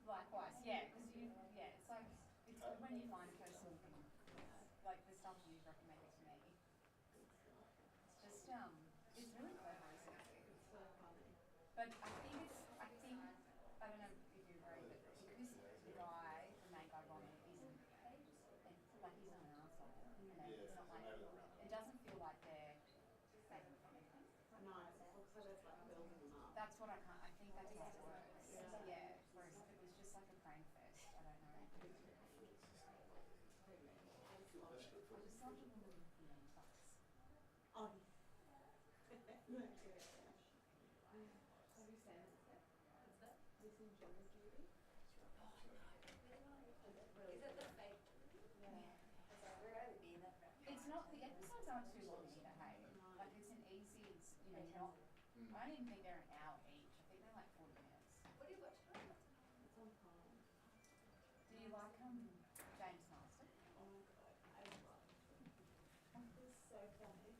Likewise, yeah, because it's like, it's good when you find a person who can, like the stuff you've recommended to me. It's just, it's really clever, isn't it? It's so funny. But I don't know if you agree, but because the guy, the main guy Ronnie, isn't, and, like he's not an arsehole, and it's not like, it doesn't feel like they're making fun of him. No, it looks like it's like building them up. That's what I can't, I think that's how it works. Yeah. Yeah, whereas if it was just like a prank fest, I don't know. I just love the woman with the butts. Oh, yeah. Have you seen it? What's that? Have you seen Jury Duty? Oh, no. Is it the fake? Yeah. We're only being that. It's not, the episodes aren't too long either, hey? Like it's an easy, it's, you know, not, I don't even think they're an hour each. I think they're like 40 minutes. What do you watch? It's on Prime. Do you like James Marsden? Oh my god, I love it. It's so funny.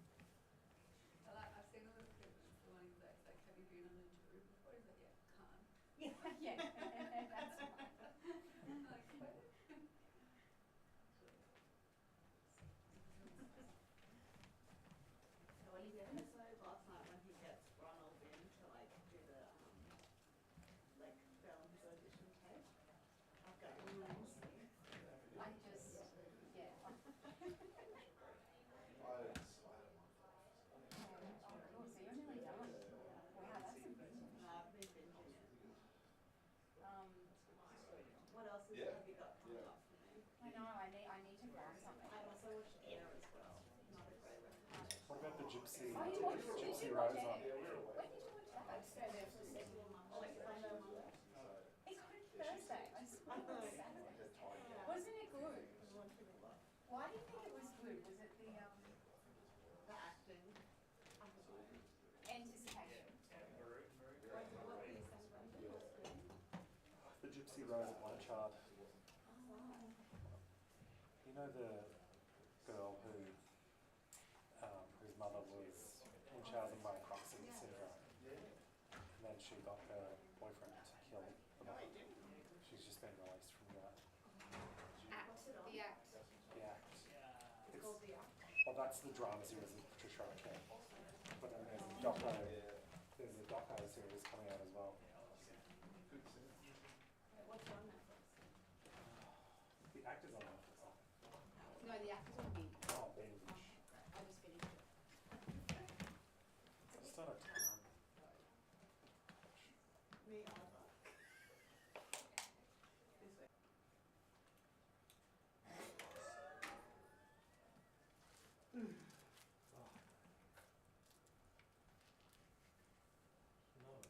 I've seen all the clips. The one he's like, have you been on a jury before? He's like, yeah, can't. Yeah, that's right. Like, what? So when the episode last night when he gets Ronald in to like do the like film his audition tape, I've got crazy. I just, yeah. Oh, cool. So you're nearly done. Wow, that's a big one. I've been binging it. Um, What else have you got coming up for me? I know, I need to find something. I also watched Air as well. Not a great recommendation. What about the Gypsy? Oh, you watched it? Gypsy You watched Rose on? it? When did you watch that? I'd stay there for 6 months. Oh, like Sunday, Monday. It's on Thursday. I saw it on Saturday. Wasn't it good? I was watching a lot. Why do you think it was good? Was it the The acting. I don't know. anticipation? What were you saying about it? What's good? The Gypsy Rose at One Chart. Oh, You know the girl who, whose mother was Munchausen by Proxy syndrome, and then she got her boyfriend to kill the mother. She's just been released from that. Act. The act. The act. it's called The Act. Well, that's the drama series of Patricia Arquette. But then there's a doco series coming out as well. What's on Netflix? The act is on Netflix. No, the act is on Binge. Oh, Binge. I just finished it. I just don't have time. Me either. This way. Oh. No.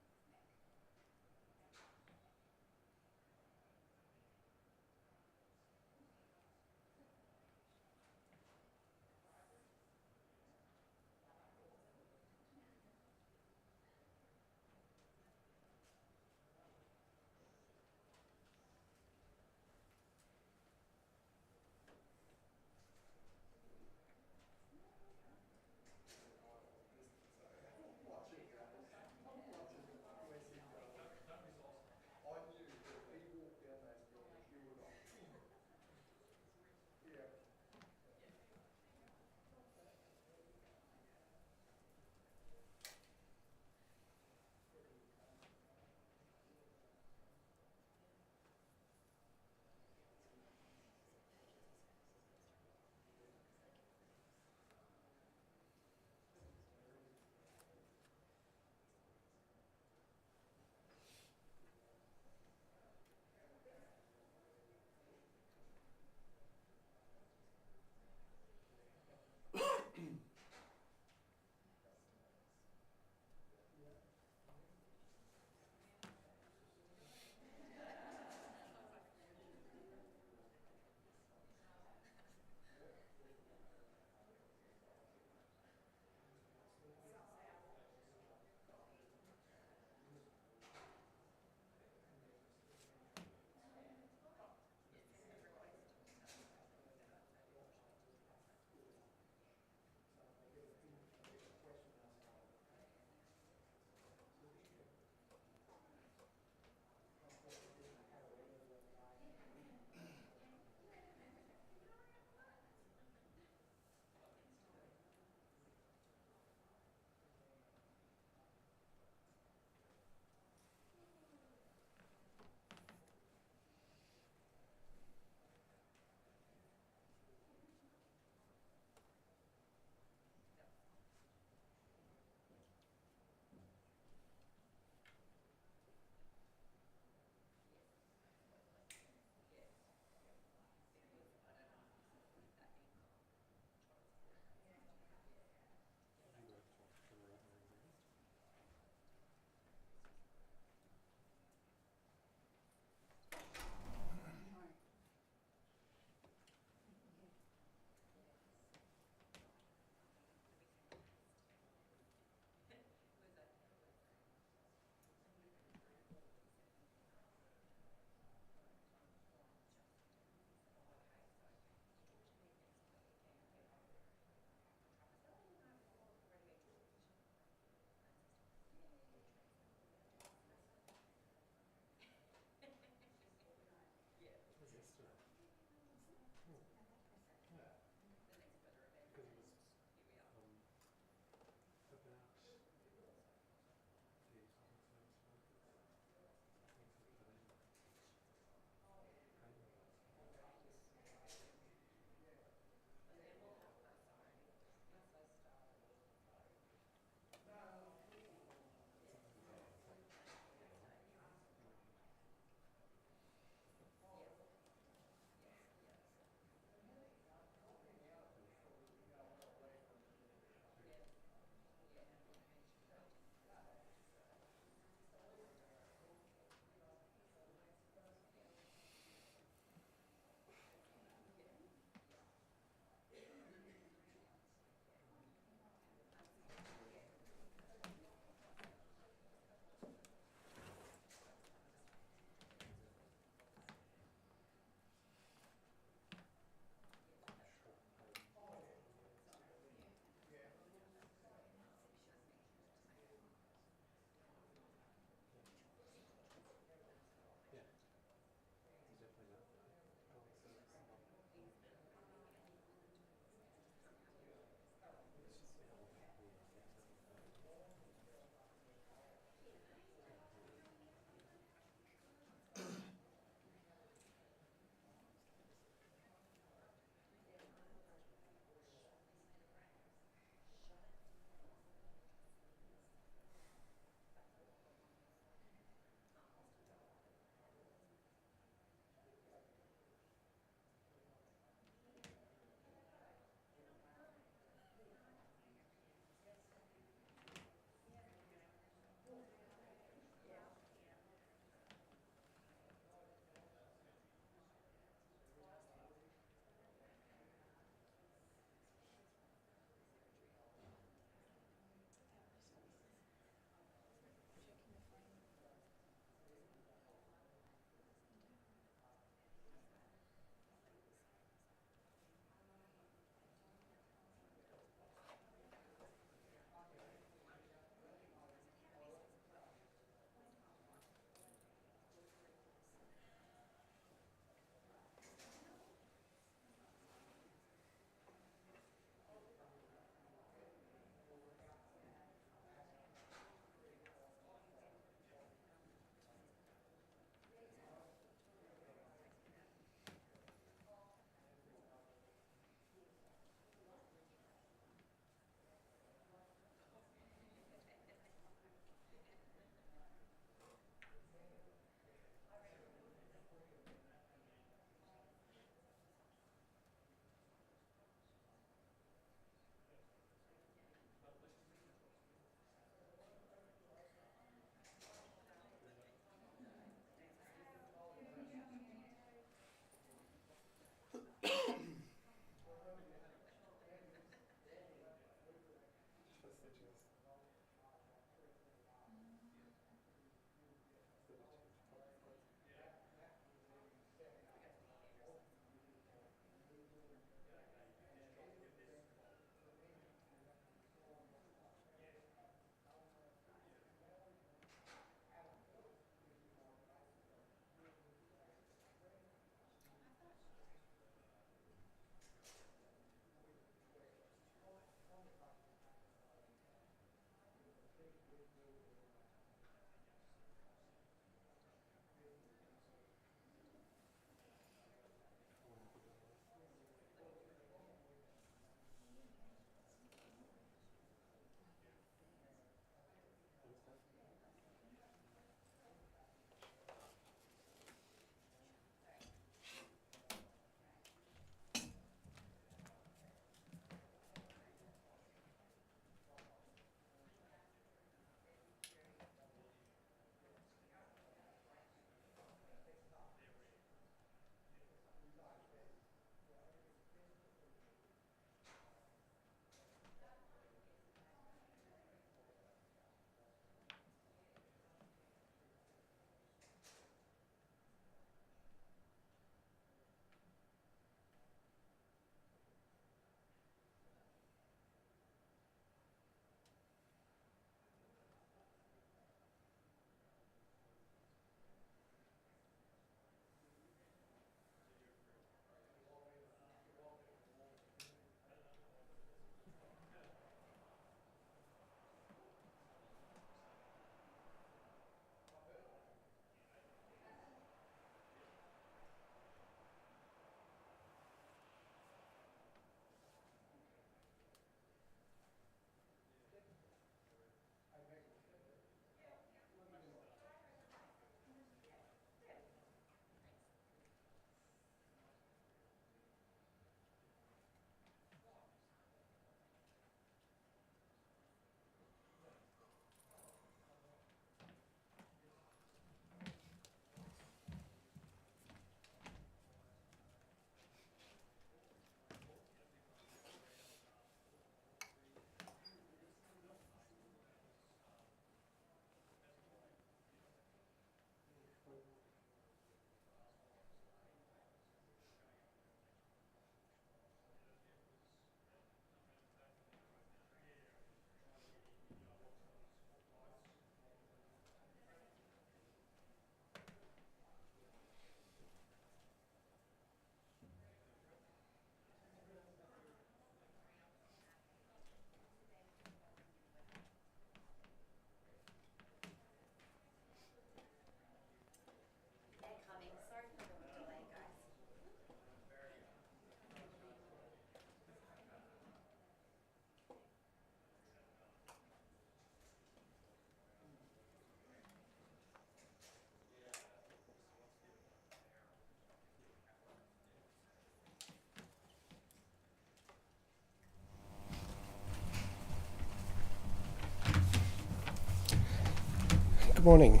Good morning.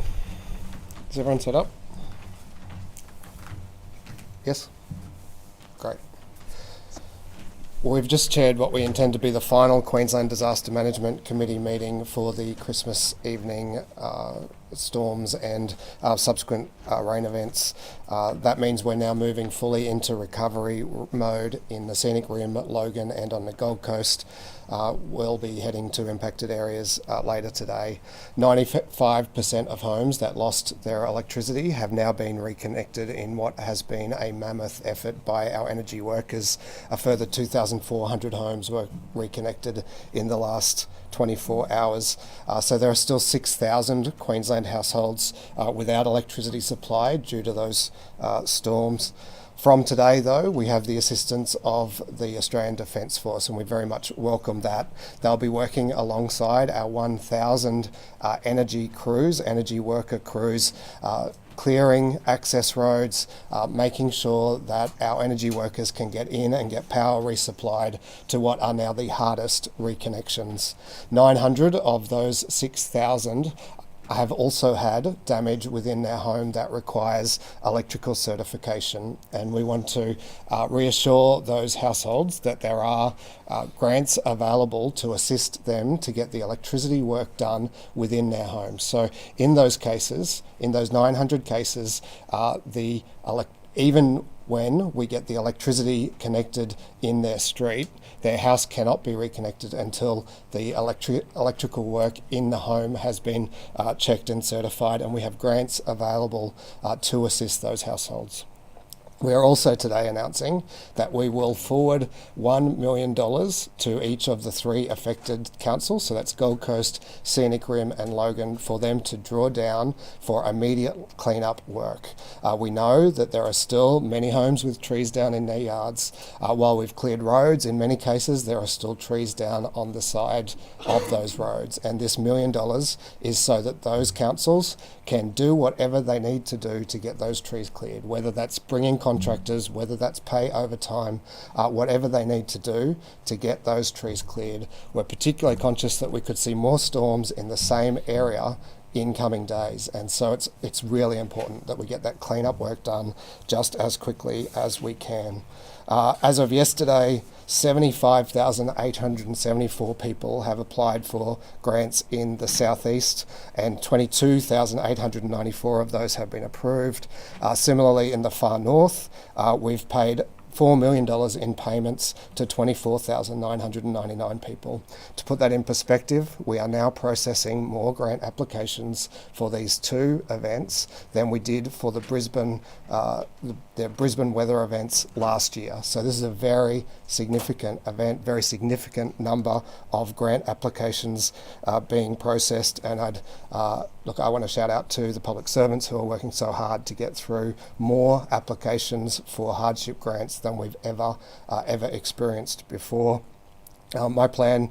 Is everyone set up? Yes? Great. Well, we've just chaired what we intend to be the final Queensland Disaster Management Committee meeting for the Christmas evening storms and subsequent rain events. That means we're now moving fully into recovery mode in the Scenic Rim, Logan and on the Gold Coast. We'll be heading to impacted areas later today. 95% of homes that lost their electricity have now been reconnected in what has been a mammoth effort by our energy workers. A further 2,400 homes were reconnected in the last 24 hours. So there are still 6,000 Queensland households without electricity supply due to those storms. From today, though, we have the assistance of the Australian Defence Force, and we very much welcome that. They'll be working alongside our 1,000 energy worker crews, clearing access roads, making sure that our energy workers can get in and get power resupplied to what are now the hardest reconnections. 900 of those 6,000 have also had damage within their home that requires electrical certification, and we want to reassure those households that there are grants available to assist them to get the electricity work done within their homes. So in those cases, in those 900 cases, even when we get the electricity connected in their street, their house cannot be reconnected until the electrical work in the home has been checked and certified, and we have grants available to assist those households. We are also today announcing that we will forward $1 million to each of the 3 affected councils, so that's Gold Coast, Scenic Rim and Logan, for them to draw down for immediate clean-up work. We know that there are still many homes with trees down in their yards. While we've cleared roads, in many cases there are still trees down on the side of those roads, and this $1 million is so that those councils can do whatever they need to do to get those trees cleared, whether that's bringing contractors, whether that's pay overtime, whatever they need to do to get those trees cleared. We're particularly conscious that we could see more storms in the same area in coming days, and so it's really important that we get that cleanup work done just as quickly as we can. As of yesterday, 75,874 people have applied for grants in the southeast, and 22,894 of those have been approved. Similarly, in the far north, we've paid $4 million in payments to 24,999 people. To put that in perspective, we are now processing more grant applications for these 2 events than we did for the Brisbane weather events last year. So this is a very significant event, very significant number of grant applications being processed, and I want to shout out to the public servants who are working so hard to get through more applications for hardship grants than we've ever experienced before. My plan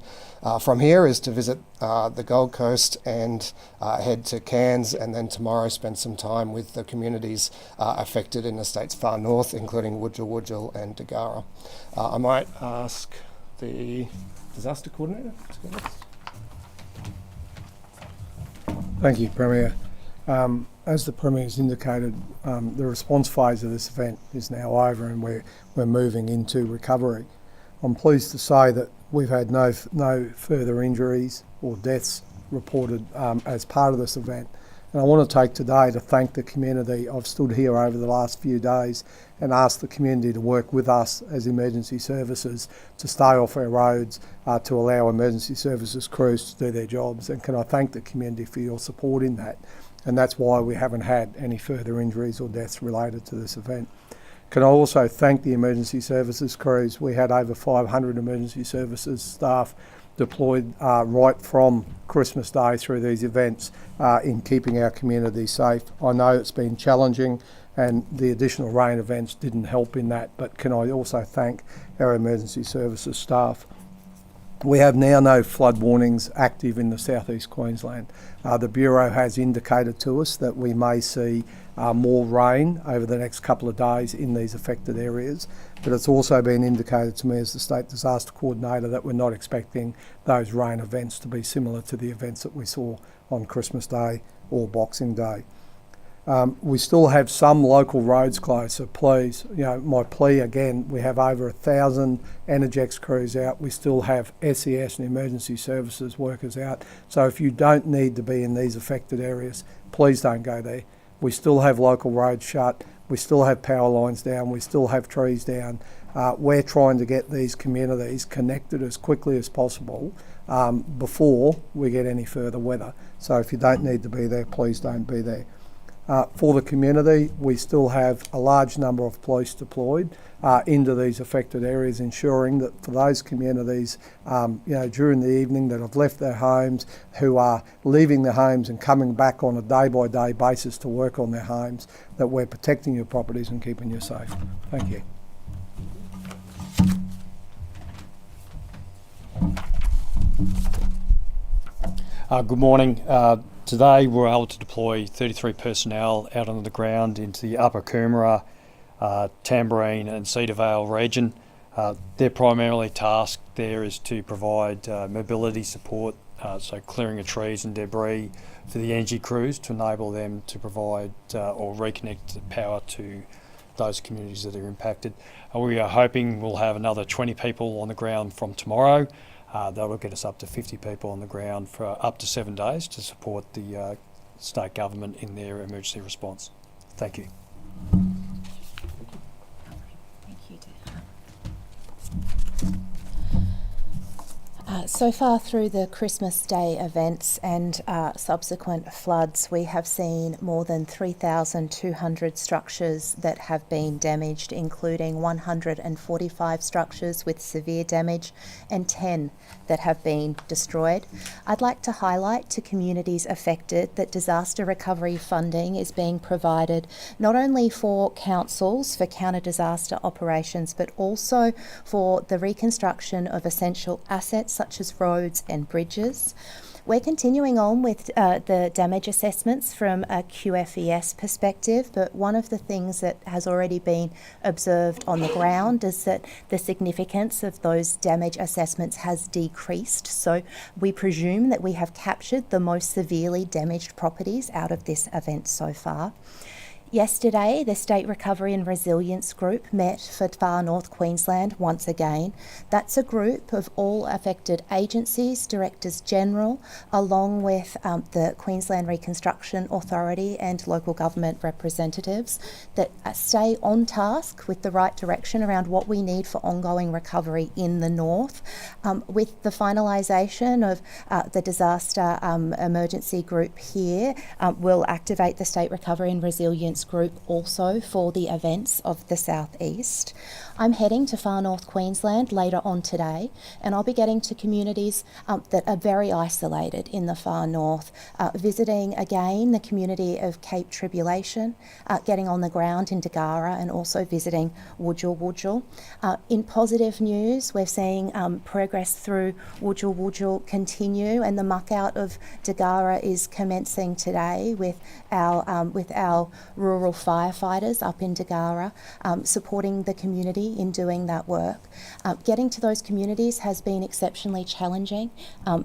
from here is to visit the Gold Coast and head to Cairns, and then tomorrow spend some time with the communities affected in the state's far north, including Wujal and Dagara. I might ask the disaster coordinator to go next. Thank you, Premier. As the Premier has indicated, the response phase of this event is now over, and we're moving into recovery. I'm pleased to say that we've had no further injuries or deaths reported as part of this event. And I want to take today to thank the community. I've stood here over the last few days and asked the community to work with us as emergency services to stay off our roads, to allow emergency services crews to do their jobs. And can I thank the community for your support in that? And that's why we haven't had any further injuries or deaths related to this event. Can I also thank the emergency services crews? We had over 500 emergency services staff deployed right from Christmas Day through these events in keeping our community safe. I know it's been challenging and the additional rain events didn't help in that, but can I also thank our emergency services staff. We have now no flood warnings active in the southeast Queensland. The Bureau has indicated to us that we may see more rain over the next couple of days in these affected areas, but it's also been indicated to me as the State Disaster Coordinator that we're not expecting those rain events to be similar to the events that we saw on Christmas Day or Boxing Day. We still have some local roads closed, so please, my plea again, we have over 1,000 Energex crews out. We still have SES and emergency services workers out. So if you don't need to be in these affected areas, please don't go there. We still have local roads shut. We still have power lines down. We still have trees down. We're trying to get these communities connected as quickly as possible before we get any further weather. So if you don't need to be there, please don't be there. For the community, we still have a large number of police deployed into these affected areas, ensuring that for those communities, during the evening that have left their homes, who are leaving their homes and coming back on a day-by-day basis to work on their homes, that we're protecting your properties and keeping you safe. Thank you. Good morning. Today we're able to deploy 33 personnel out on the ground into the Upper Coomera, Tamborine and Cedar Vale region. Their primarily task there is to provide mobility support, so clearing of trees and debris for the energy crews to enable them to provide or reconnect the power to those communities that are impacted. We are hoping we'll have another 20 people on the ground from tomorrow. That'll get us up to 50 people on the ground for up to 7 days to support the state government in their emergency response. Thank you. Thank you, so far through the Christmas Day events and subsequent floods, we have seen more than 3,200 structures that have been damaged, including 145 structures with severe damage and 10 that have been destroyed. I'd like to highlight to communities affected that disaster recovery funding is being provided not only for councils for counter-disaster operations, but also for the reconstruction of essential assets such as roads and bridges. We're continuing on with the damage assessments from a QFES perspective, but one of the things that has already been observed on the ground is that the significance of those damage assessments has decreased. So we presume that we have captured the most severely damaged properties out of this event so far. Yesterday, the State Recovery and Resilience Group met for Far North Queensland once again. That's a group of all affected agencies, Directors General, along with the Queensland Reconstruction Authority and local government representatives that stay on task with the right direction around what we need for ongoing recovery in the north. With the finalisation of the disaster emergency group here, we'll activate the State Recovery and Resilience Group also for the events of the southeast. I'm heading to Far North Queensland later on today, and I'll be getting to communities that are very isolated in the far north, visiting again the community of Cape Tribulation, getting on the ground in Dagara, and also visiting Wujal Wujal. In positive news, we're seeing progress through Wujal Wujal continue, and the muck out of Dagara is commencing today with our rural firefighters up in Dagara, supporting the community in doing that work. Getting to those communities has been exceptionally challenging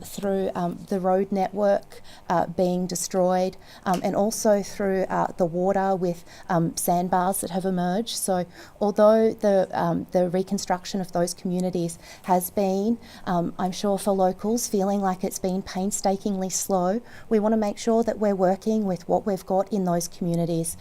through the road network being destroyed, and also through the water with sandbars that have emerged. So although the reconstruction of those communities has been, I'm sure for locals, feeling like it's been painstakingly slow, we want to make sure that we're working with what we've got in those communities.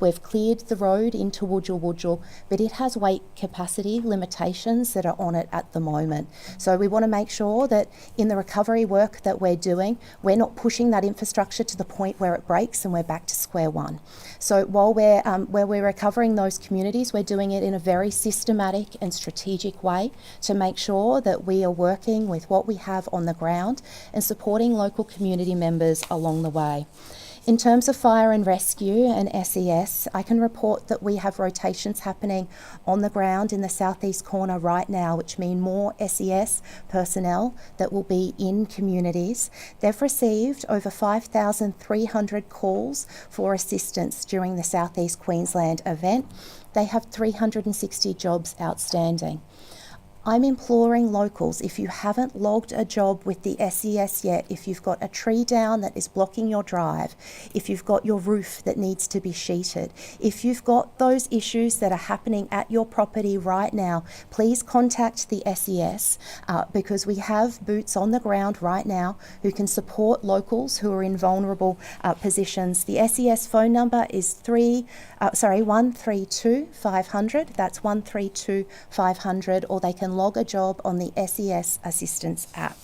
We've cleared the road into Wujal Wujal, but it has weight capacity limitations that are on it at the moment. So we want to make sure that in the recovery work that we're doing, we're not pushing that infrastructure to the point where it breaks and we're back to square one. So while we're recovering those communities, we're doing it in a very systematic and strategic way to make sure that we are working with what we have on the ground and supporting local community members along the way. In terms of fire and rescue and SES, I can report that we have rotations happening on the ground in the southeast corner right now, which mean more SES personnel that will be in communities. They've received over 5,300 calls for assistance during the southeast Queensland event. They have 360 jobs outstanding. I'm imploring locals, if you haven't logged a job with the SES yet, if you've got a tree down that is blocking your drive, if you've got your roof that needs to be sheeted, if you've got those issues that are happening at your property right now, please contact the SES because we have boots on the ground right now who can support locals who are in vulnerable positions. The SES phone number is 132 500. That's 132 500, or they can log a job on the SES Assistance app.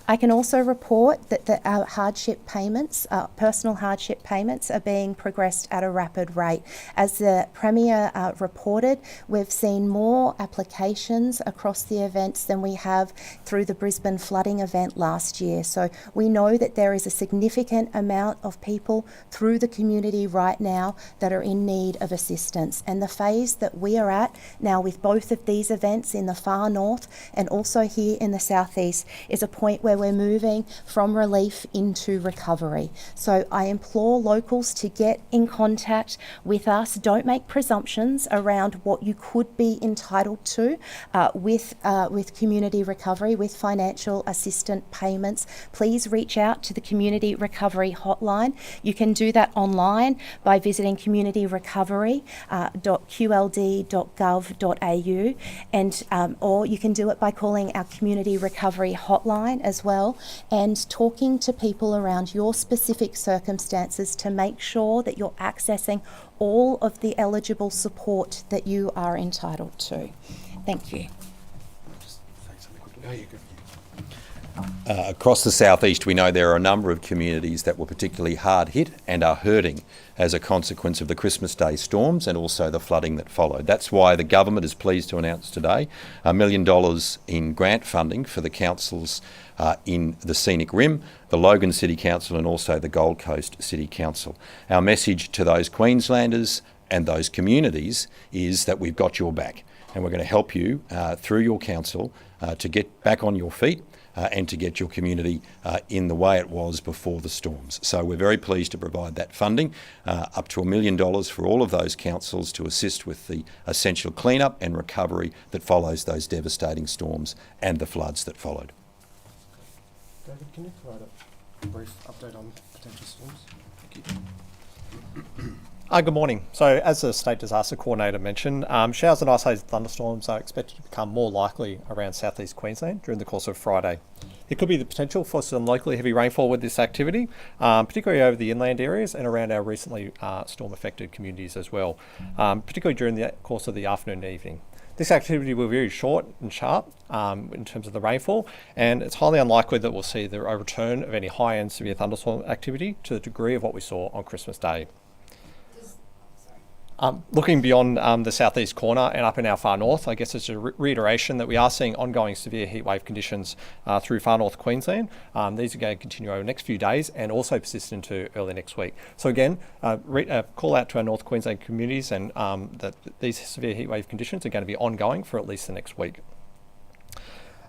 I can also report that the hardship payments, personal hardship payments, are being progressed at a rapid rate. As the Premier reported, we've seen more applications across the events than we have through the Brisbane flooding event last year. So we know that there is a significant amount of people through the community right now that are in need of assistance. And the phase that we are at now with both of these events in the far north and also here in the southeast is a point where we're moving from relief into recovery. So I implore locals to get in contact with us. Don't make presumptions around what you could be entitled to with community recovery, with financial assistance payments. Please reach out to the Community Recovery Hotline. You can do that online by visiting communityrecovery.qld.gov.au, and or you can do it by calling our Community Recovery Hotline as well, and talking to people around your specific circumstances to make sure that you're accessing all of the eligible support that you are entitled to. Thank you. Across the southeast, we know there are a number of communities that were particularly hard hit and are hurting as a consequence of the Christmas Day storms and also the flooding that followed. That's why the government is pleased to announce today $1 million in grant funding for the councils in the Scenic Rim, the Logan City Council and also the Gold Coast City Council. Our message to those Queenslanders and those communities is that we've got your back, and we're going to help you through your council to get back on your feet and to get your community in the way it was before the storms. So we're very pleased to provide that funding, up to $1 million for all of those councils to assist with the essential cleanup and recovery that follows those devastating storms and the floods that followed. David, can you provide a brief update on potential storms? Thank you. Good morning. So as the State Disaster Coordinator mentioned, showers and isolated thunderstorms are expected to become more likely around southeast Queensland during the course of Friday. There could be the potential for some locally heavy rainfall with this activity, particularly over the inland areas and around our recently storm-affected communities as well, particularly during the course of the afternoon and evening. This activity will be very short and sharp in terms of the rainfall, and it's highly unlikely that we'll see a return of any high-end severe thunderstorm activity to the degree of what we saw on Christmas Day. Looking beyond the southeast corner and up in our far north, I guess it's a reiteration that we are seeing ongoing severe heatwave conditions through far north Queensland. These are going to continue over the next few days and also persist into early next week. So again, call out to our North Queensland communities and that these severe heatwave conditions are going to be ongoing for at least the next week.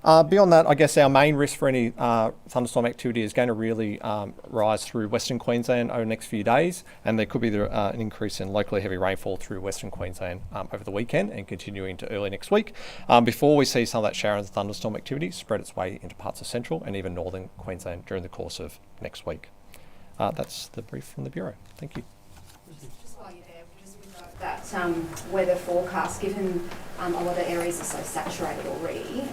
Beyond that, I guess our main risk for any thunderstorm activity is going to really rise through Western Queensland over the next few days, and there could be an increase in locally heavy rainfall through Western Queensland over the weekend and continuing to early next week, before we see some of that shower and thunderstorm activity spread its way into parts of central and even northern Queensland during the course of next week. That's the brief from the Bureau. Thank you. Just while you're there, just with that weather forecast, given a lot of areas are so saturated already,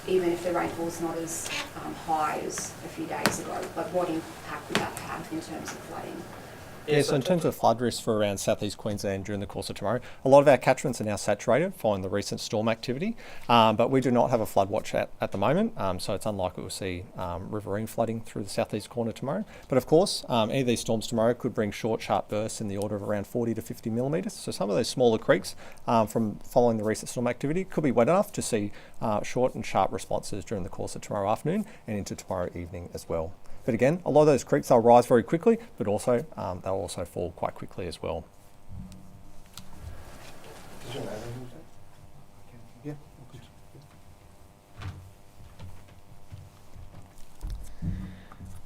even if the rainfall's not as high as a few days ago, but what impact would that have in terms of flooding? Yeah, so in terms of flood risk for around southeast Queensland during the course of tomorrow, a lot of our catchments are now saturated following the recent storm activity, but we do not have a flood watch at the moment, so it's unlikely we'll see riverine flooding through the southeast corner tomorrow. But of course, any of these storms tomorrow could bring short, sharp bursts in the order of around 40 to 50 millimetres. So some of those smaller creeks from following the recent storm activity could be wet enough to see short and sharp responses during the course of tomorrow afternoon and into tomorrow evening as well. But again, a lot of those creeks, they'll rise very quickly, but also they'll also fall quite quickly as well.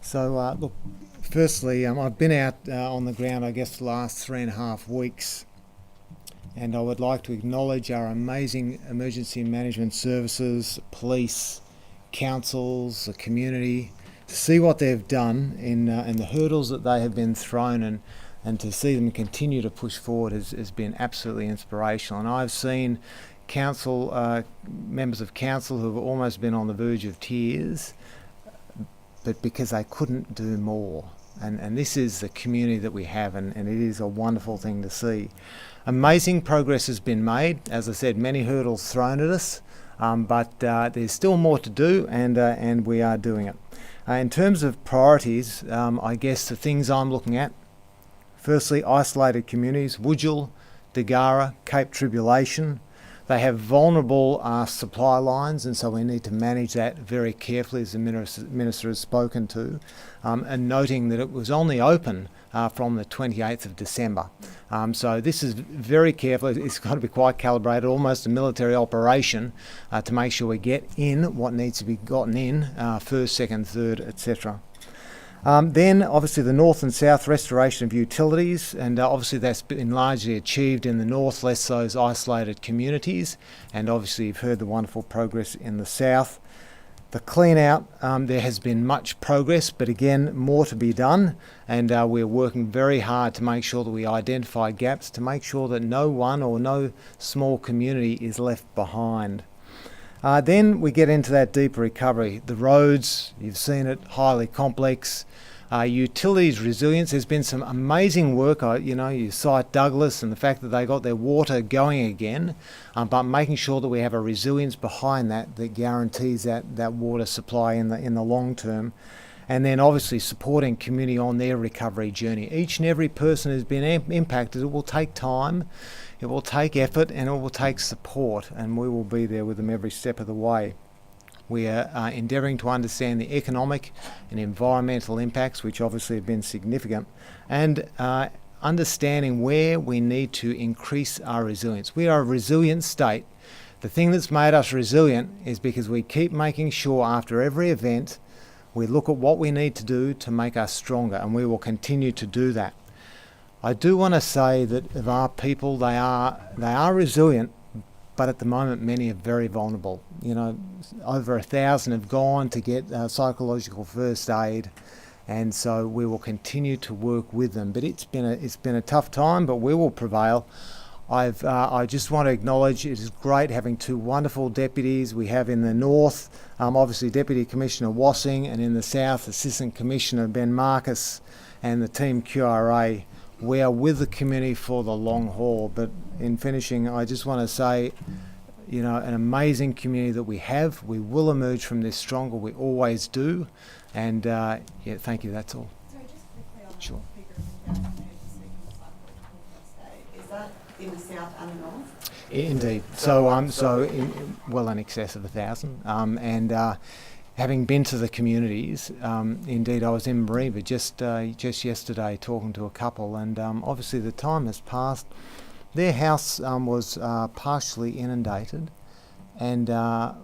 So, look, firstly, I've been out on the ground, I guess, the last 3.5 weeks, and I would like to acknowledge our amazing emergency management services, police, councils, the community, to see what they've done in and the hurdles that they have been thrown, and to see them continue to push forward has been absolutely inspirational. And I've seen council members of council who have almost been on the verge of tears, but because they couldn't do more. And this is the community that we have, and it is a wonderful thing to see. Amazing progress has been made. As I said, many hurdles thrown at us, but there's still more to do, and we are doing it. In terms of priorities, I guess the things I'm looking at, firstly, isolated communities, Wudjil, Dagara, Cape Tribulation. They have vulnerable supply lines, and so we need to manage that very carefully, as the Minister has spoken to, and noting that it was only open from the 28th of December. So this is very careful. It's got to be quite calibrated, almost a military operation, to make sure we get in what needs to be gotten in, first, second, third, etc. Then obviously the north and south restoration of utilities, and obviously that's been largely achieved in the north, less those isolated communities, and obviously you've heard the wonderful progress in the south. The clean out, there has been much progress, but again more to be done, and we're working very hard to make sure that we identify gaps, to make sure that no one or no small community is left behind. Then we get into that deeper recovery. The roads, you've seen it, highly complex. Utilities resilience, there's been some amazing work. You cite Douglas and the fact that they got their water going again, but making sure that we have a resilience behind that guarantees that water supply in the long term. And then obviously supporting community on their recovery journey. Each and every person who's been impacted, it will take time, it will take effort, and it will take support, and we will be there with them every step of the way. We are endeavouring to understand the economic and environmental impacts, which obviously have been significant, and understanding where we need to increase our resilience. We are a resilient state. The thing that's made us resilient is because we keep making sure after every event we look at what we need to do to make us stronger, and we will continue to do that. I do want to say that of our people, they are resilient, but at the moment many are very vulnerable. Over 1,000 have gone to get psychological first aid, and so we will continue to work with them. But it's been a tough time, but we will prevail. I just want to acknowledge it is great having two wonderful deputies. We have in the north, obviously Deputy Commissioner Wassing, and in the south, Assistant Commissioner Ben Marcus and the team QRA. We are with the community for the long haul. But in finishing, I just want to say, an amazing community that we have. We will emerge from this stronger. We always do. And thank you. That's all. Sorry, just quickly on Sure. that figure of emergency psychological first aid. Is that in the south and the north? Indeed. So well in excess of 1,000. And having been to the communities, indeed I was in Mareeba just yesterday talking to a couple, and obviously the time has passed. Their house was partially inundated, and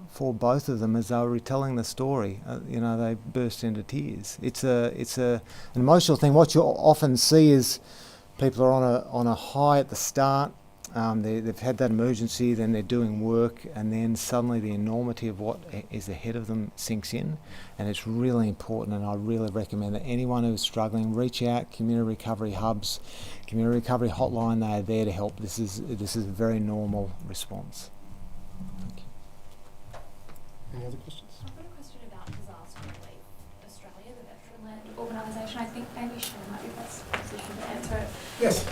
for both of them, as they were retelling the story, they burst into tears. It's an emotional thing. What you often see is people are on a high at the start. They've had that emergency, then they're doing work, and then suddenly the enormity of what is ahead of them sinks in, and it's really important. And I really recommend that anyone who's struggling, reach out. Community recovery hubs, community recovery hotline, they are there to help. This is a very normal response. Thank you. Any other questions? I've got a question about Disaster Relief Australia, the Veteranland organisation. I think maybe Sean might be best positioned to answer it. Yes.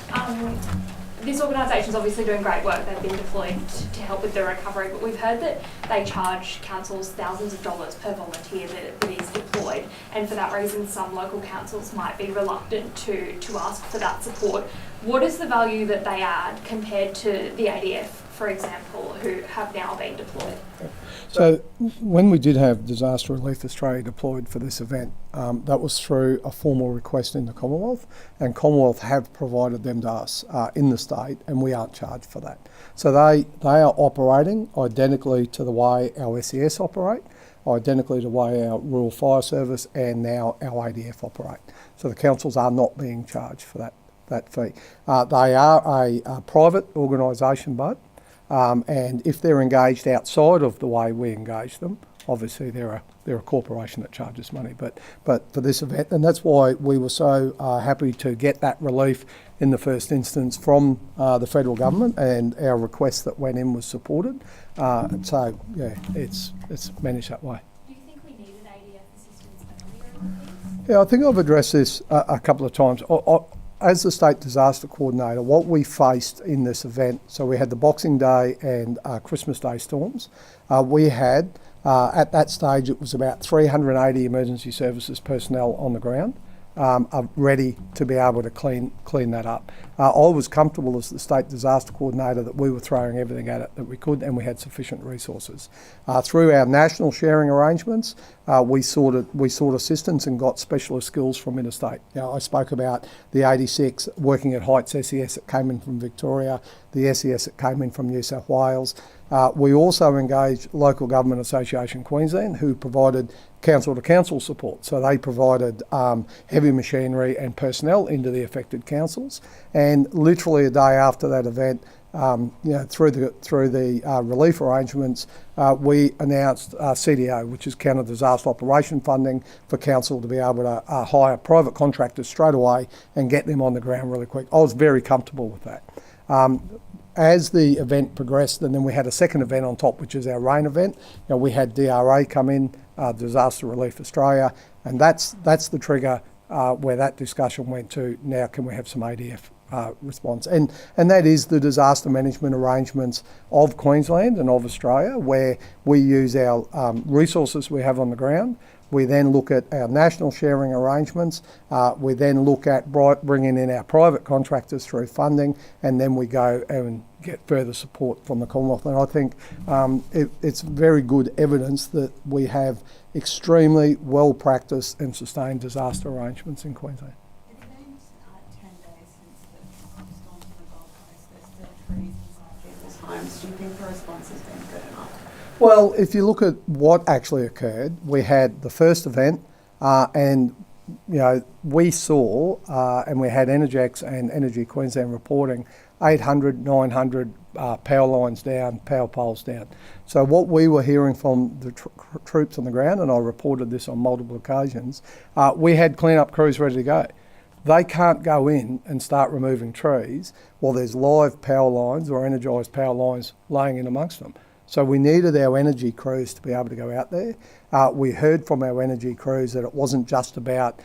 This organisation is obviously doing great work. They've been deployed to help with the recovery, but we've heard that they charge councils thousands of dollars per volunteer that is deployed, and for that reason some local councils might be reluctant to ask for that support. What is the value that they add compared to the ADF, for example, who have now been deployed? So when we did have Disaster Relief Australia deployed for this event, that was through a formal request in the Commonwealth, and Commonwealth have provided them to us in the state, and we aren't charged for that. So they are operating identically to the way our SES operate, identically to the way our Rural Fire Service and now our ADF operate. So the councils are not being charged for that that fee. They are a private organisation, but and if they're engaged outside of the way we engage them, obviously they're a corporation that charges money. But for this event, and that's why we were so happy to get that relief in the first instance from the federal government, and our request that went in was supported. So yeah, it's managed that way. Do you think we needed ADF assistance earlier on things? Yeah, I think I've addressed this a couple of times. As the State Disaster Coordinator, what we faced in this event, so we had the Boxing Day and Christmas Day storms. We had, at that stage, it was about 380 emergency services personnel on the ground, ready to be able to clean that up. I was comfortable as the State Disaster Coordinator that we were throwing everything at it that we could, and we had sufficient resources. Through our national sharing arrangements, we sought assistance and got specialist skills from interstate. I spoke about the 86 working at Heights SES that came in from Victoria, the SES that came in from New South Wales. We also engaged Local Government Association Queensland, who provided council-to-council support. So they provided heavy machinery and personnel into the affected councils. And literally a day after that event, through the relief arrangements, we announced CDO, which is Counter Disaster Operation Funding, for council to be able to hire private contractors straight away and get them on the ground really quick. I was very comfortable with that. As the event progressed, and then we had a second event on top, which is our rain event. We had DRA come in, Disaster Relief Australia, and that's the trigger where that discussion went to. Now, can we have some ADF response? And that is the disaster management arrangements of Queensland and of Australia, where we use our resources we have on the ground. We then look at our national sharing arrangements. We then look at bringing in our private contractors through funding, and then we go and get further support from the Commonwealth. And I think it's very good evidence that we have extremely well-practiced and sustained disaster arrangements in Queensland. It's been 10 days since the storm to the Gold Coast. There's still trees inside people's homes. Do you think the response has been good enough? Well, if you look at what actually occurred, we had the first event, and we saw, and we had Energex and Energy Queensland reporting 800, 900 power lines down, power poles down. So what we were hearing from the troops on the ground, and I reported this on multiple occasions, we had clean-up crews ready to go. They can't go in and start removing trees while there's live power lines or energised power lines laying in amongst them. So we needed our energy crews to be able to go out there. We heard from our energy crews that it wasn't just about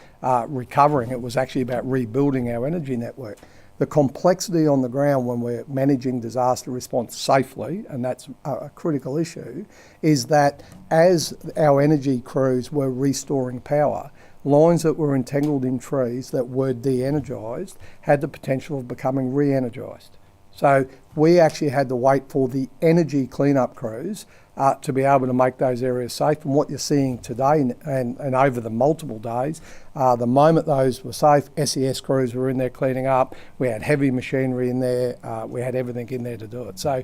recovering, it was actually about rebuilding our energy network. The complexity on the ground when we're managing disaster response safely, and that's a critical issue, is that as our energy crews were restoring power, lines that were entangled in trees that were de-energised had the potential of becoming re-energised. So we actually had to wait for the energy cleanup crews to be able to make those areas safe. And what you're seeing today and over the multiple days, the moment those were safe, SES crews were in there cleaning up. We had heavy machinery in there. We had everything in there to do it. So,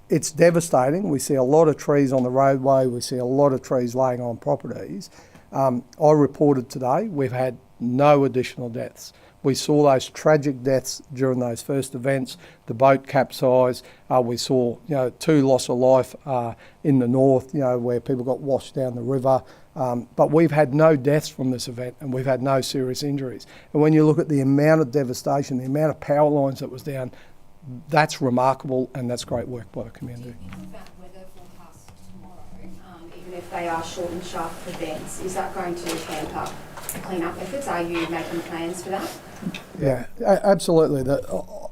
it's devastating. We see a lot of trees on the roadway. We see a lot of trees laying on properties. I reported today we've had no additional deaths. We saw those tragic deaths during those first events. The boat capsized. We saw, 2 loss of life in the north, where people got washed down the river. But we've had no deaths from this event, and we've had no serious injuries. And when you look at the amount of devastation, the amount of power lines that was down, that's remarkable, and that's great work by the community. Do you think about weather forecasts tomorrow, even if they are short and sharp events, is that going to hamper clean-up efforts? Are you making plans for that? Yeah, absolutely.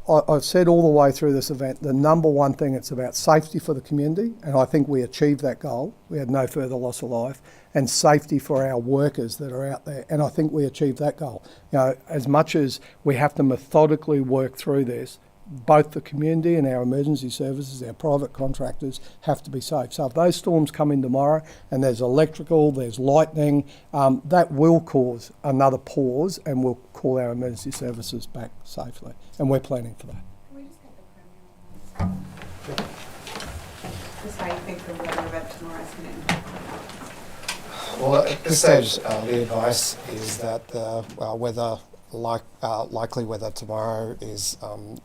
I've said all the way through this event, the number one thing, it's about safety for the community, and I think we achieved that goal. We had no further loss of life, and safety for our workers that are out there, and I think we achieved that goal. As much as we have to methodically work through this, both the community and our emergency services, our private contractors, have to be safe. So if those storms come in tomorrow and there's electrical, there's lightning, that will cause another pause and we'll call our emergency services back safely. And we're planning for that. Can we just get the Premier on this? Just how you think the weather event tomorrow is going to impact? Well, at this stage, the advice is that weather likely weather tomorrow is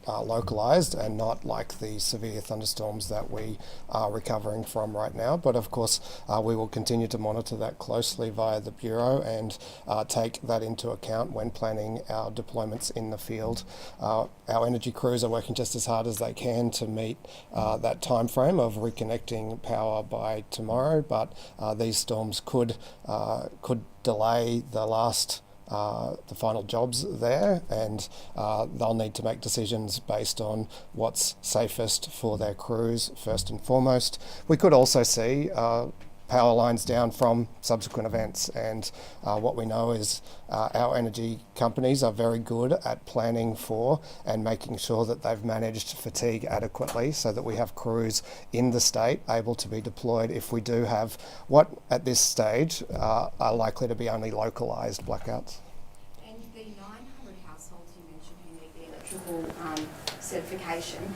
localised and not like the severe thunderstorms that we are recovering from right now. But of course, we will continue to monitor that closely via the Bureau and take that into account when planning our deployments in the field. Our energy crews are working just as hard as they can to meet that time frame of reconnecting power by tomorrow, but these storms could delay the final jobs there, and they'll need to make decisions based on what's safest for their crews first and foremost. We could also see power lines down from subsequent events, and what we know is our energy companies are very good at planning for and making sure that they've managed fatigue adequately so that we have crews in the state able to be deployed if we do have what at this stage are likely to be only localised blackouts. And the 900 households you mentioned who need the electrical certification,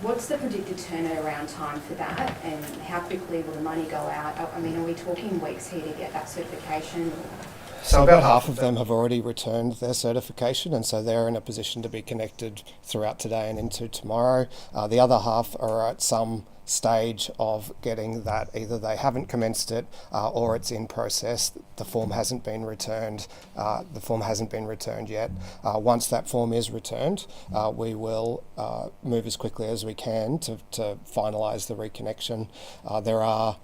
what's the predicted turnaround time for that, and how quickly will the money go out? I mean, are we talking weeks here to get that certification? So about half of them have already returned their certification, and so they're in a position to be connected throughout today and into tomorrow. The other half are at some stage of getting that. Either they haven't commenced it or it's in process. The form hasn't been returned. Yet. Once that form is returned, we will move as quickly as we can to finalise the reconnection. There are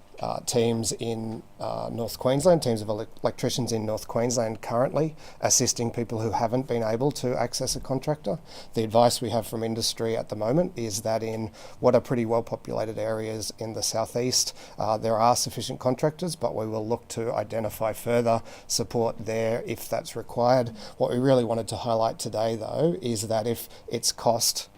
teams in North Queensland, teams of electricians in North Queensland currently assisting people who haven't been able to access a contractor. The advice we have from industry at the moment is that in what are pretty well populated areas in the southeast, there are sufficient contractors, but we will look to identify further support there if that's required. What we really wanted to highlight today though is that if cost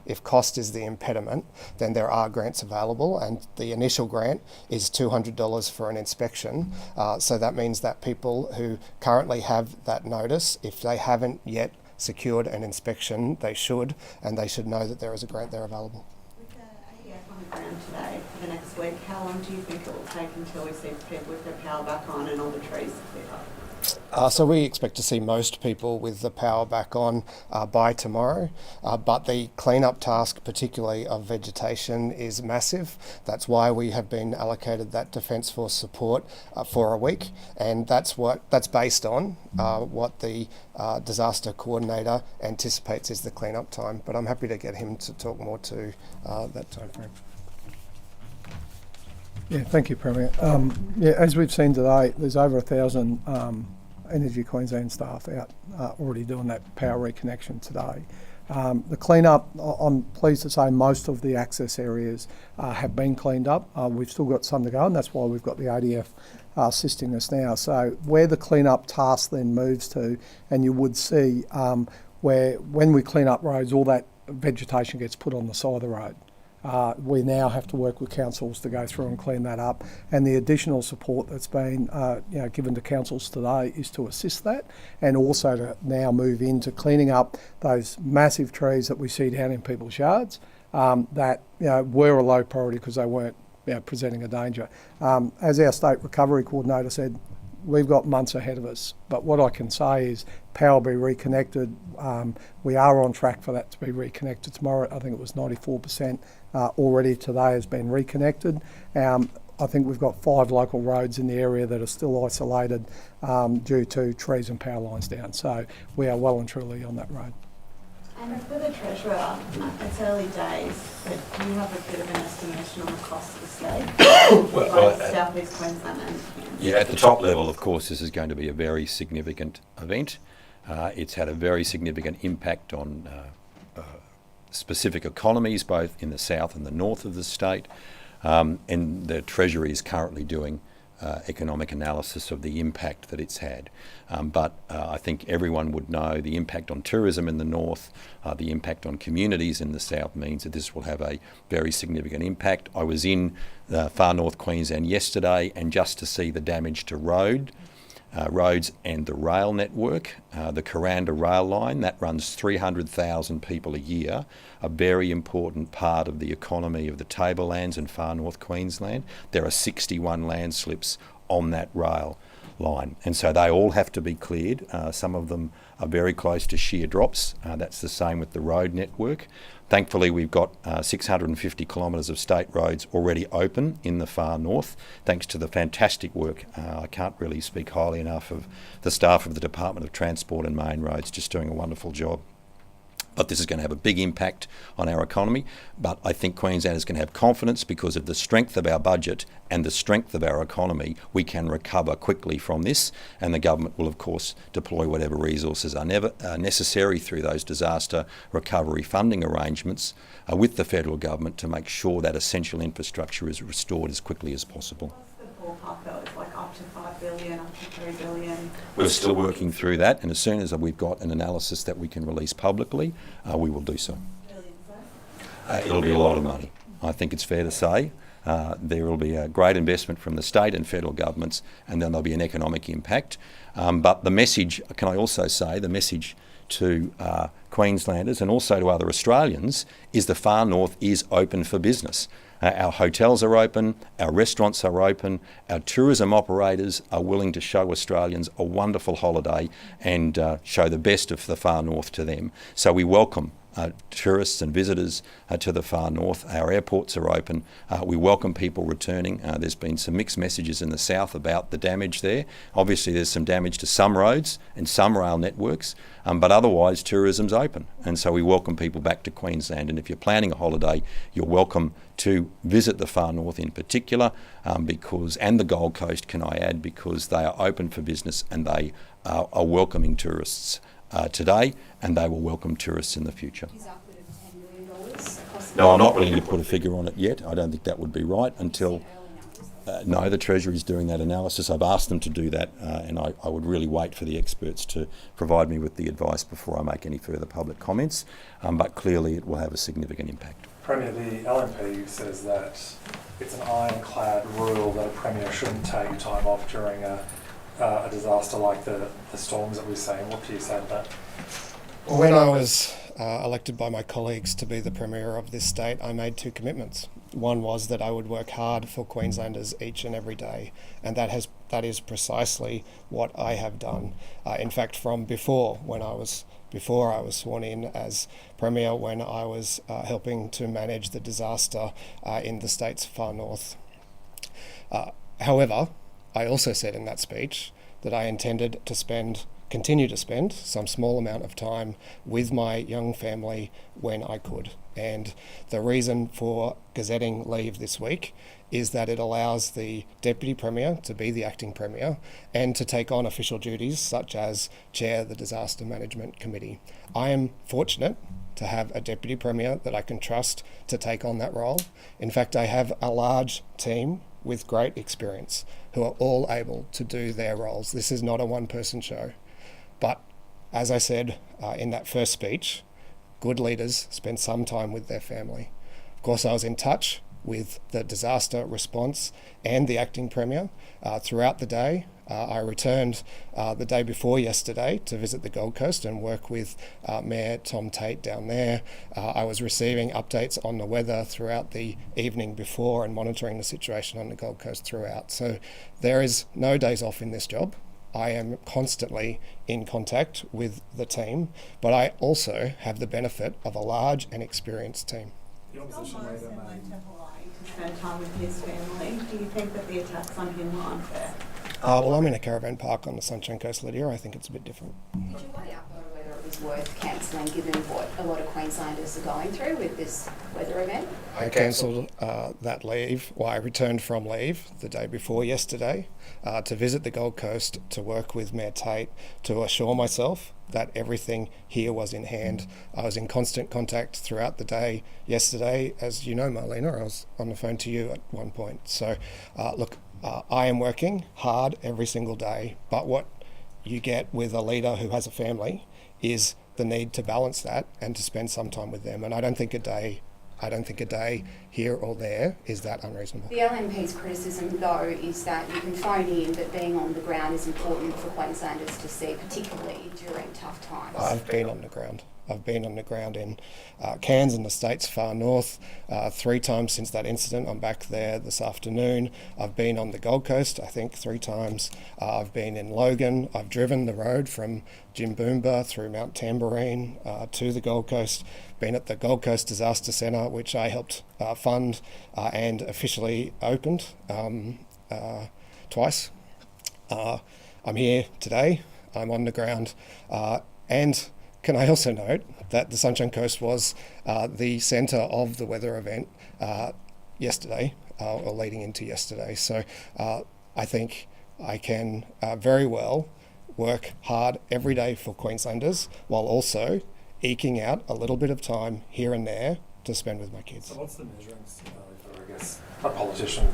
is the impediment, then there are grants available, and the initial grant is $200 for an inspection. So that means that people who currently have that notice, if they haven't yet secured an inspection, they should know that there is a grant there available. With the AEF on the ground today for the next week, how long do you think it will take until we see people with their power back on and all the trees cleared up? So we expect to see most people with the power back on by tomorrow, but the clean-up task, particularly of vegetation, is massive. That's why we have been allocated that Defence Force support for a week, and that's based on what the disaster coordinator anticipates is the clean-up time. But I'm happy to get him to talk more to that time frame. Yeah, thank you, Premier. As we've seen today, there's over 1,000 Energy Queensland staff out already doing that power reconnection today. The clean-up, I'm pleased to say most of the access areas have been cleaned up. We've still got some to go, and that's why we've got the ADF assisting us now. So where the clean-up task then moves to, and you would see where when we clean up roads, all that vegetation gets put on the side of the road. We now have to work with councils to go through and clean that up, and the additional support that's been given to councils today is to assist that, and also to now move into cleaning up those massive trees that we see down in people's yards that were a low priority because they weren't presenting a danger. As our state recovery coordinator said, we've got months ahead of us, but what I can say is power will be reconnected. We are on track for that to be reconnected tomorrow. I think it was 94% already today has been reconnected. I think we've got 5 local roads in the area that are still isolated due to trees and power lines down. So we are well and truly on that road. And for the Treasurer, it's early days, but do you have a bit of an estimation on the cost of the state? Well, South East Queensland and yeah, at the top level, of course, this is going to be a very significant event. It's had a very significant impact on specific economies, both in the south and the north of the state. And the Treasury is currently doing economic analysis of the impact that it's had. But I think everyone would know the impact on tourism in the north, the impact on communities in the south means that this will have a very significant impact. I was in far north Queensland yesterday, and just to see the damage to roads and the rail network, the Kuranda rail line, that runs 300,000 people a year, a very important part of the economy of the Tablelands and far north Queensland. There are 61 landslips on that rail. line. And so they all have to be cleared. Some of them are very close to sheer drops. That's the same with the road network. Thankfully, we've got 650 kilometres of state roads already open in the far north, thanks to the fantastic work. I can't really speak highly enough of the staff of the Department of Transport and Main Roads, just doing a wonderful job. But this is going to have a big impact on our economy. But I think Queensland is going to have confidence because of the strength of our budget and the strength of our economy. We can recover quickly from this, and the government will, of course, deploy whatever resources are necessary through those disaster recovery funding arrangements with the federal government to make sure that essential infrastructure is restored as quickly as possible. Ballpark though, it's like up to 5 billion, up to 3 billion. We're still working through that, and as soon as we've got an analysis that we can release publicly, we will do so. It'll be a lot of money. I think it's fair to say. There will be a great investment from the state and federal governments, and then there'll be an economic impact. But the message, can I also say, the message to Queenslanders and also to other Australians is the far north is open for business. Our hotels are open, our restaurants are open, our tourism operators are willing to show Australians a wonderful holiday and show the best of the far north to them. So we welcome tourists and visitors to the far north. Our airports are open. We welcome people returning. There's been some mixed messages in the south about the damage there. Obviously there's some damage to some roads and some rail networks, but otherwise tourism's open. And so we welcome people back to Queensland. And if you're planning a holiday, you're welcome to visit the far north in particular, and the Gold Coast, can I add, because they are open for business and they are welcoming tourists today, and they will welcome tourists in the future. Is upward of $10 million across No, I'm not willing to put a figure on it yet. I don't think that would be right until... no, the Treasury is doing that analysis. I've asked them to do that, and I would really wait for the experts to provide me with the advice before I make any further public comments, but clearly it will have a significant impact. Premier, the LNP says that it's an ironclad rule that a Premier shouldn't take time off during a disaster like the storms that we're seeing. What do you say to that? Well, when I was elected by my colleagues to be the Premier of this state, I made two commitments. One was that I would work hard for Queenslanders each and every day, and that is precisely what I have done. In fact, from before I was sworn in as Premier, when I was helping to manage the disaster in the state's far north. However, I also said in that speech that I intended to continue to spend some small amount of time with my young family when I could. And the reason for gazetting leave this week is that it allows the Deputy Premier to be the acting Premier and to take on official duties such as chair the Disaster Management Committee. I am fortunate to have a Deputy Premier that I can trust to take on that role. In fact, I have a large team with great experience who are all able to do their roles. This is not a one-person show. But as I said in that first speech, good leaders spend some time with their family. Of course, I was in touch with the disaster response and the acting Premier throughout the day. I returned the day before yesterday to visit the Gold Coast and work with Mayor Tom Tate down there. I was receiving updates on the weather throughout the evening before and monitoring the situation on the Gold Coast throughout. So there is no days off in this job. I am constantly in contact with the team, but I also have the benefit of a large and experienced team. To Hawaii to spend time with his family. Do you think that the attacks on him were unfair? Well, I'm in a caravan park on the Sunshine Coast, Lydia. I think it's a bit different. Did you weigh up on whether it was worth cancelling given what a lot of Queenslanders are going through with this weather event? I cancelled that leave. Well, I returned from leave the day before yesterday to visit the Gold Coast, to work with Mayor Tate, to assure myself that everything here was in hand. I was in constant contact throughout the day yesterday. As you know, Marlena, I was on the phone to you at one point. So, look, I am working hard every single day, but what you get with a leader who has a family is the need to balance that and to spend some time with them. And I don't think a day here or there, is that unreasonable? The LNP's criticism, though, is that you can phone in that being on the ground is important for Queenslanders to see, particularly during tough times. I've been on the ground. I've been on the ground in Cairns in the States far north 3 times since that incident. I'm back there this afternoon. I've been on the Gold Coast, I think 3 times. I've been in Logan. I've driven the road from Jimboomba through Mount Tamborine to the Gold Coast. Been at the Gold Coast Disaster Centre, which I helped fund and officially opened twice. I'm here today. I'm on the ground. And can I also note that the Sunshine Coast was the centre of the weather event yesterday, or leading into yesterday. So I think I can very well work hard every day for Queenslanders while also eking out a little bit of time here and there to spend with my kids. So what's the measuring stick for, I guess, a politician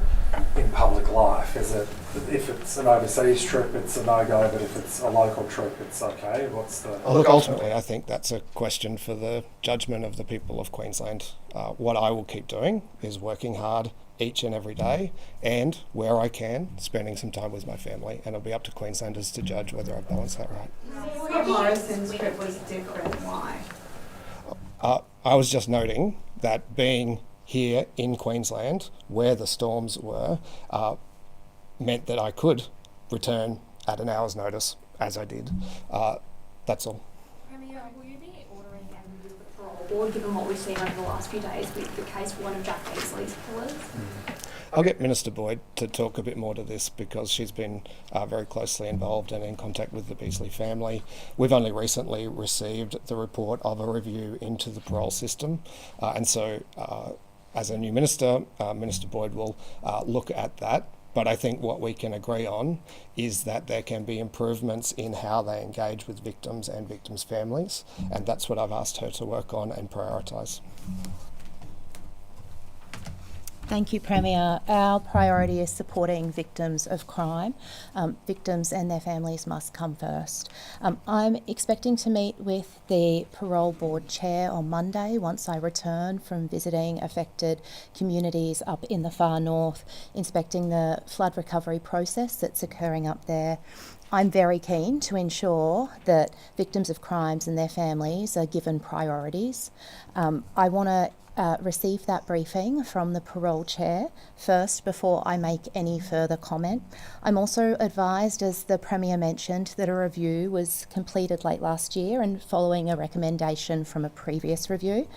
in public life? Is it, if it's an overseas trip, it's a no-go, but if it's a local trip, it's okay? What's the... Look, ultimately, I think that's a question for the judgment of the people of Queensland. What I will keep doing is working hard each and every day, and where I can, spending some time with my family, and it'll be up to Queenslanders to judge whether I balance that right. Morrison's trip was different. Why? I was just noting that being here in Queensland, where the storms were, meant that I could return at an hour's notice, as I did. That's all. Premier, will you be ordering and moving the parole board, given what we've seen over the last few days with the case for one of Jack Beasley's pillars? I'll get Minister Boyd to talk a bit more to this because she's been very closely involved and in contact with the Beasley family. We've only recently received the report of a review into the parole system, and so as a new minister, Minister Boyd will look at that. But I think what we can agree on is that there can be improvements in how they engage with victims and victims' families, and that's what I've asked her to work on and prioritise. Thank you, Premier. Our priority is supporting victims of crime. Victims and their families must come first. I'm expecting to meet with the Parole Board Chair on Monday once I return from visiting affected communities up in the far north, inspecting the flood recovery process that's occurring up there. I'm very keen to ensure that victims of crimes and their families are given priorities. I want to receive that briefing from the parole chair first before I make any further comment. I'm also advised, as the Premier mentioned, that a review was completed late last year and following a recommendation from a previous review.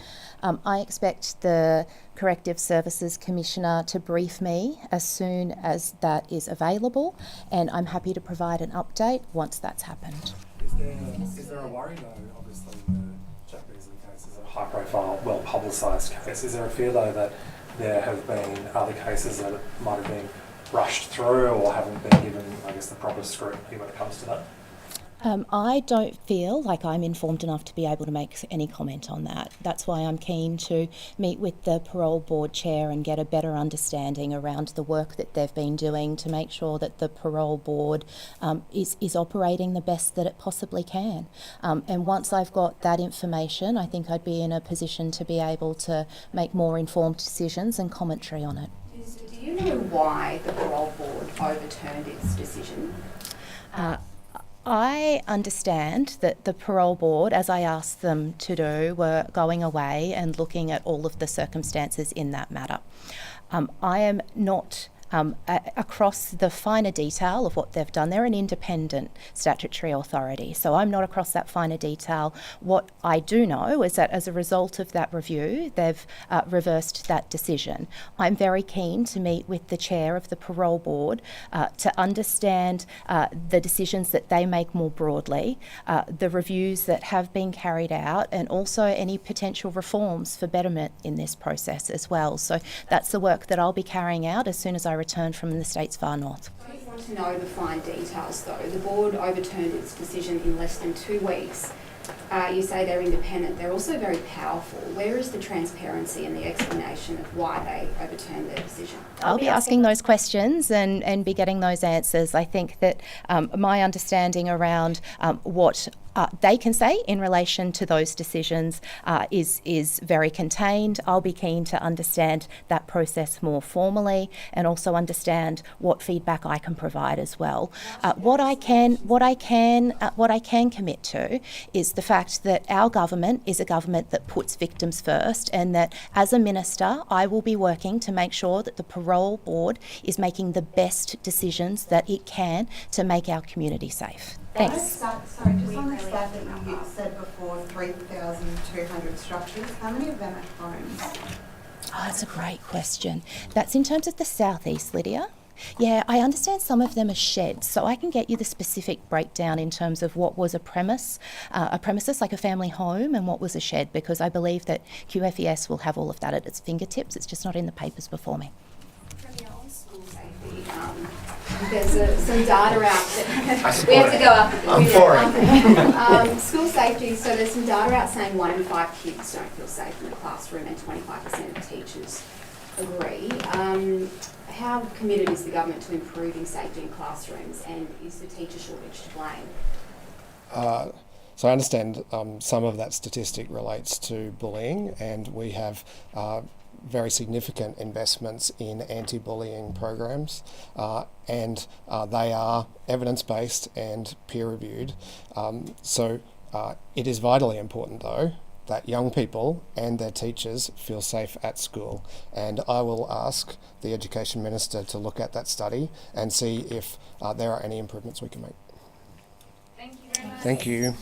I expect the Corrective Services Commissioner to brief me as soon as that is available, and I'm happy to provide an update once that's happened. Is there a worry though, obviously the Jack Beasley case is a high profile, well publicised case. Is there a fear though that there have been other cases that might have been rushed through or haven't been given, I guess, the proper scrutiny when it comes to that? I don't feel like I'm informed enough to be able to make any comment on that. That's why I'm keen to meet with the Parole Board Chair and get a better understanding around the work that they've been doing to make sure that the Parole Board is operating the best that it possibly can. And once I've got that information, I think I'd be in a position to be able to make more informed decisions and commentary on it. Do you know why the Parole Board overturned its decision? I understand that the Parole Board, as I asked them to do, were going away and looking at all of the circumstances in that matter. I am not across the finer detail of what they've done. They're an independent statutory authority, so I'm not across that finer detail. What I do know is that as a result of that review, they've reversed that decision. I'm very keen to meet with the chair of the Parole Board to understand the decisions that they make more broadly, the reviews that have been carried out, and also any potential reforms for betterment in this process as well. So that's the work that I'll be carrying out as soon as I return from the state's far north. I don't want to know the fine details though. The board overturned its decision in less than 2 weeks you say they're independent, they're also very powerful. Where is the transparency and the explanation of why they overturned their decision? I'll be asking those questions and be getting those answers. I think that my understanding around what they can say in relation to those decisions is very contained. I'll be keen to understand that process more formally and also understand what feedback I can provide as well. What I can commit to is the fact that our government is a government that puts victims first, and that as a minister I will be working to make sure that the parole board is making the best decisions that it can to make our community safe. Thanks. Sorry, just on the stat that you said before, 3,200 structures, how many of them are homes? Oh, that's a great question. That's in terms of the southeast, Lydia. Yeah, I understand some of them are sheds, so I can get you the specific breakdown in terms of what was a premises like a family home and what was a shed, because I believe that QFES will have all of that at its fingertips. It's just not in the papers before me. There's some data out that we have to go up. I'm for it. School safety, so there's some data out saying 1 in 5 kids don't feel safe in the classroom and 25% of teachers agree. How committed is the government to improving safety in classrooms, and is the teacher shortage to blame? So I understand some of that statistic relates to bullying, and we have very significant investments in anti-bullying programs, and they are evidence-based and peer-reviewed. So it is vitally important, though, that young people and their teachers feel safe at school. And I will ask the Education Minister to look at that study and see if there are any improvements we can make. Thank you very much. Thank you.